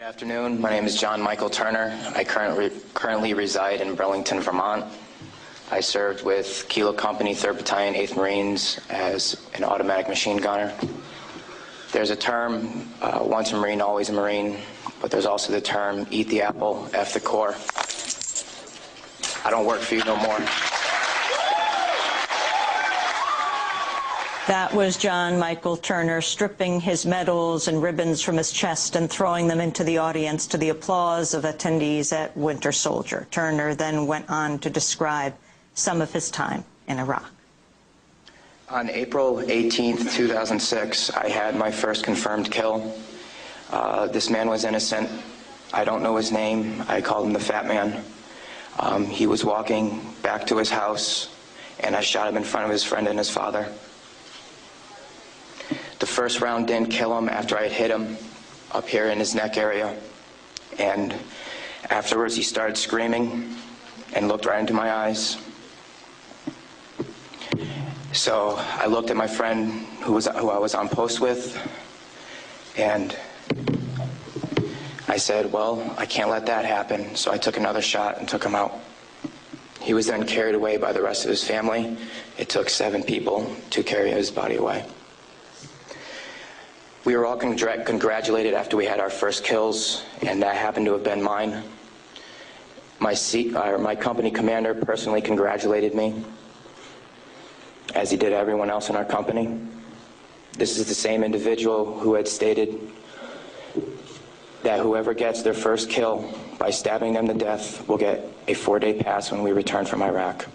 Good afternoon. My name is John Michael Turner. I currently reside in Burlington, Vermont. I served with Kilo Company, 3rd Battalion, 8th Marines as an automatic machine gunner. There's a term, once a Marine, always a Marine, but there's also the term, eat the apple, F the Corps. I don't work for you no more. That was John Michael Turner stripping his medals and ribbons from his chest and throwing them into the audience to the applause of attendees at Winter Soldier. Turner then went on to describe some of his time in Iraq. On April 18th, 2006, I had my first confirmed kill. This man was innocent. I don't know his name. I called him the Fat Man. He was walking back to his house, and I shot him in front of his friend and his father. The first round didn't kill him after I had hit him up here in his neck area. And afterwards he started screaming and looked right into my eyes. So I looked at my friend who I was on post with, and I said, well, I can't let that happen. So I took another shot and took him out. He was then carried away by the rest of his family. It took 7 people to carry his body away. We were all congratulated after we had our first kills, and that happened to have been mine. My company commander personally congratulated me, as he did everyone else in our company. This is the same individual who had stated that whoever gets their first kill by stabbing them to death will get a 4-day pass when we return from Iraq.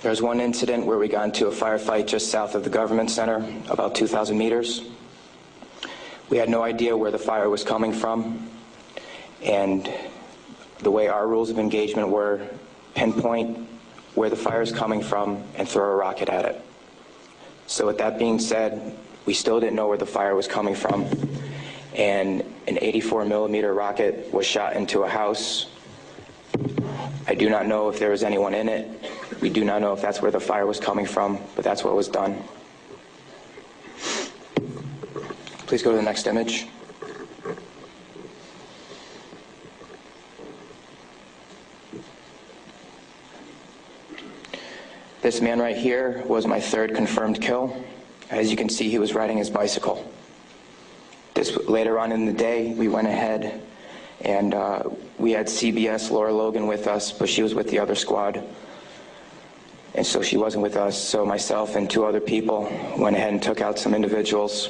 There was one incident where we got into a firefight just south of the government center, about 2,000 meters. We had no idea where the fire was coming from, and the way our rules of engagement were, pinpoint where the fire is coming from and throw a rocket at it. So with that being said, we still didn't know where the fire was coming from, and an 84mm rocket was shot into a house. I do not know if there was anyone in it. We do not know if that's where the fire was coming from, but that's what was done. Please go to the next image. This man right here was my 3rd confirmed kill. As you can see, he was riding his bicycle. Later on in the day, we went ahead and we had CBS Laura Logan with us, but she was with the other squad. And so she wasn't with us, so myself and 2 other people went ahead and took out some individuals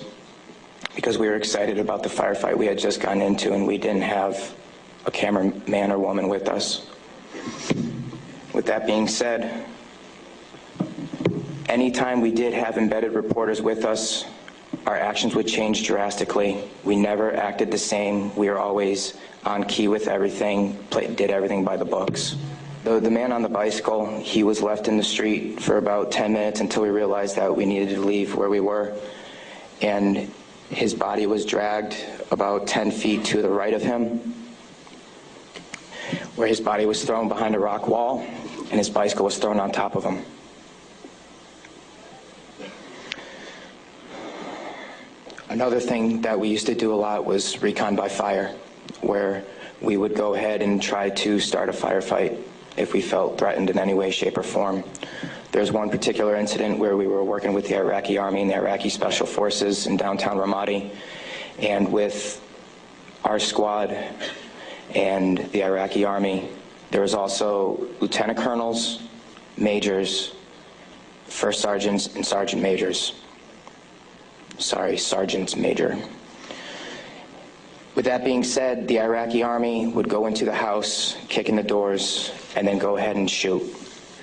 because we were excited about the firefight we had just gotten into, and we didn't have a cameraman or woman with us. With that being said, anytime we did have embedded reporters with us, our actions would change drastically. We never acted the same. We were always on key with everything, did everything by the books. The man on the bicycle, he was left in the street for about 10 minutes until we realized that we needed to leave where we were. And his body was dragged about 10 feet to the right of him, where his body was thrown behind a rock wall, and his bicycle was thrown on top of him. Another thing that we used to do a lot was recon by fire, where we would go ahead and try to start a firefight if we felt threatened in any way, shape, or form. There's one particular incident where we were working with the Iraqi Army and the Iraqi Special Forces in downtown Ramadi, and with our squad and the Iraqi Army, there was also lieutenant colonels, majors, first sergeants, and sergeant majors. Sorry, sergeants major. With that being said, the Iraqi Army would go into the house, kick in the doors, and then go ahead and shoot.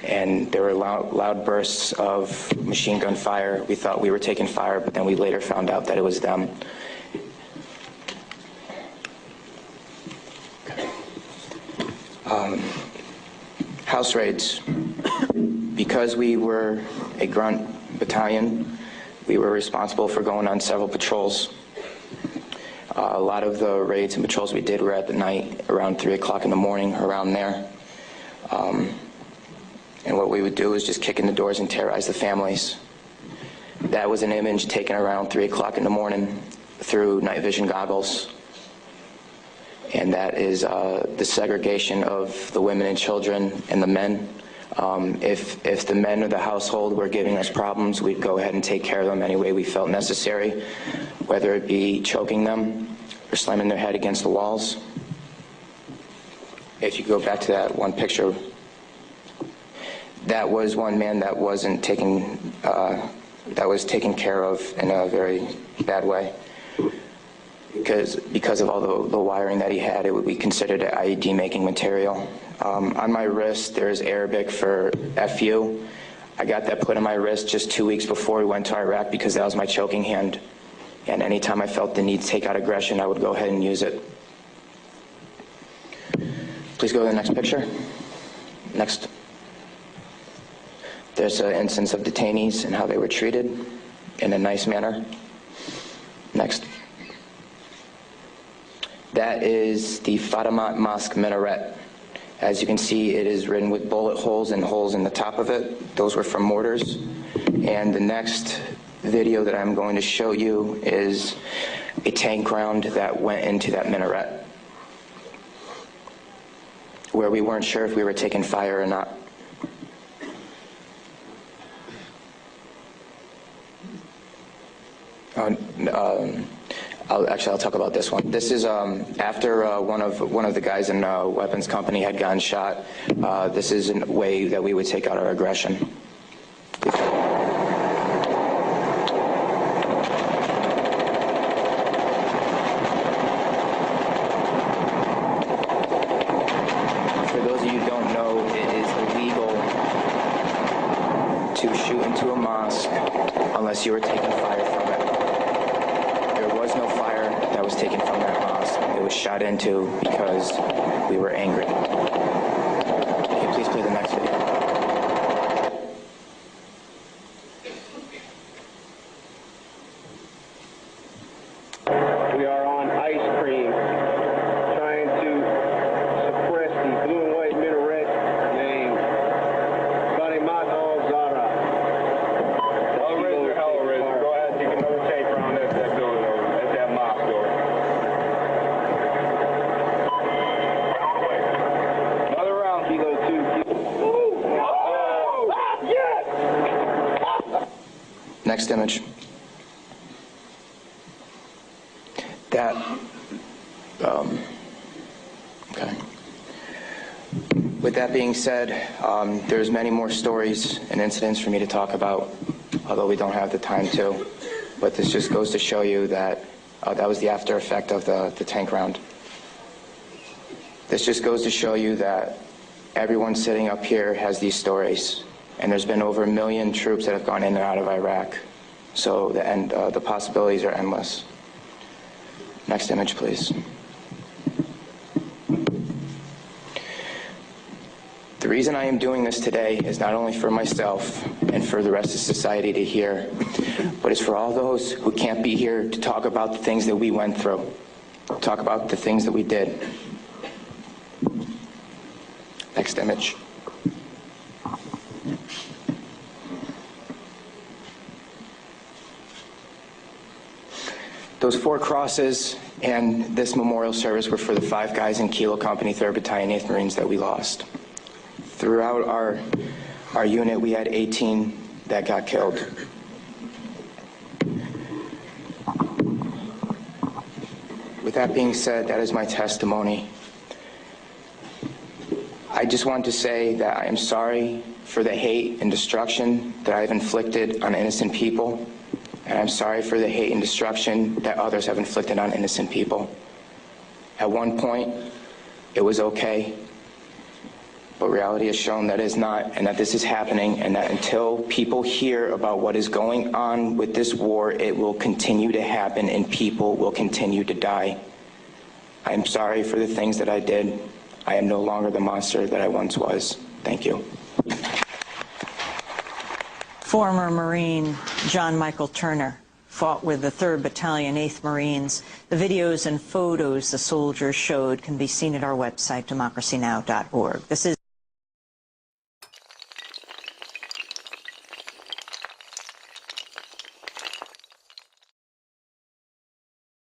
And there were loud bursts of machine gun fire. We thought we were taking fire, but then we later found out that it was them. House raids. Because we were a grunt battalion, we were responsible for going on several patrols. A lot of the raids and patrols we did were at the night, around 3 o'clock in the morning, around there. And what we would do is just kick in the doors and terrorize the families. That was an image taken around 3 o'clock in the morning through night vision goggles. And that is the segregation of the women and children and the men. If the men of the household were giving us problems, we'd go ahead and take care of them any way we felt necessary, whether it be choking them or slamming their head against the walls. If you go back to that one picture, that was one man that wasn't taken, that was taken care of in a very bad way. Because of all the wiring that he had, it would be considered an IED making material. On my wrist, there's Arabic for FU. I got that put on my wrist just 2 weeks before we went to Iraq because that was my choking hand. And anytime I felt the need to take out aggression, I would go ahead and use it. Please go to the next picture. Next. There's an instance of detainees and how they were treated in a nice manner. Next. That is the Fatima Mosque minaret. As you can see, it is written with bullet holes and holes in the top of it. Those were from mortars. And the next video that I'm going to show you is a tank round that went into that minaret, where we weren't sure if we were taking fire or not. I'll talk about this one. This is after one of the guys in a weapons company had gotten shot. This is a way that we would take out our aggression. For those of you who don't know, it is illegal to shoot into a mosque unless you were taking fire from it. There was no fire that was taken from that mosque. It was shot into because we were angry. Can you please play the next video? We are on ice cream, trying to suppress the blue and white minaret named Fatima al-Zahra. Hellraiser, Hellraiser. Go ahead, take another tape around that building over. That's that mosque door. Another round, Kilo 2. Oh! Yes! Next image. That, okay. With that being said, there's many more stories and incidents for me to talk about, although we don't have the time to. But this just goes to show you that that was the after effect of the tank round. This just goes to show you that everyone sitting up here has these stories, and there's been over 1 million troops that have gone in and out of Iraq. So the possibilities are endless. Next image, please. The reason I am doing this today is not only for myself and for the rest of society to hear, but it's for all those who can't be here to talk about the things that we went through, talk about the things that we did. Next image. Those 4 crosses and this memorial service were for the 5 guys in Kilo Company, 3rd Battalion, 8th Marines that we lost. Throughout our unit, we had 18 that got killed. With that being said, that is my testimony. I just want to say that I am sorry for the hate and destruction that I've inflicted on innocent people. And I'm sorry for the hate and destruction that others have inflicted on innocent people. At one point, it was okay, but reality has shown that it's not, and that this is happening, and that until people hear about what is going on with this war, it will continue to happen and people will continue to die. I am sorry for the things that I did. I am no longer the monster that I once was. Thank you. Former Marine John Michael Turner fought with the 3rd Battalion, 8th Marines. The videos and photos the soldiers showed can be seen at our website, democracynow.org. This is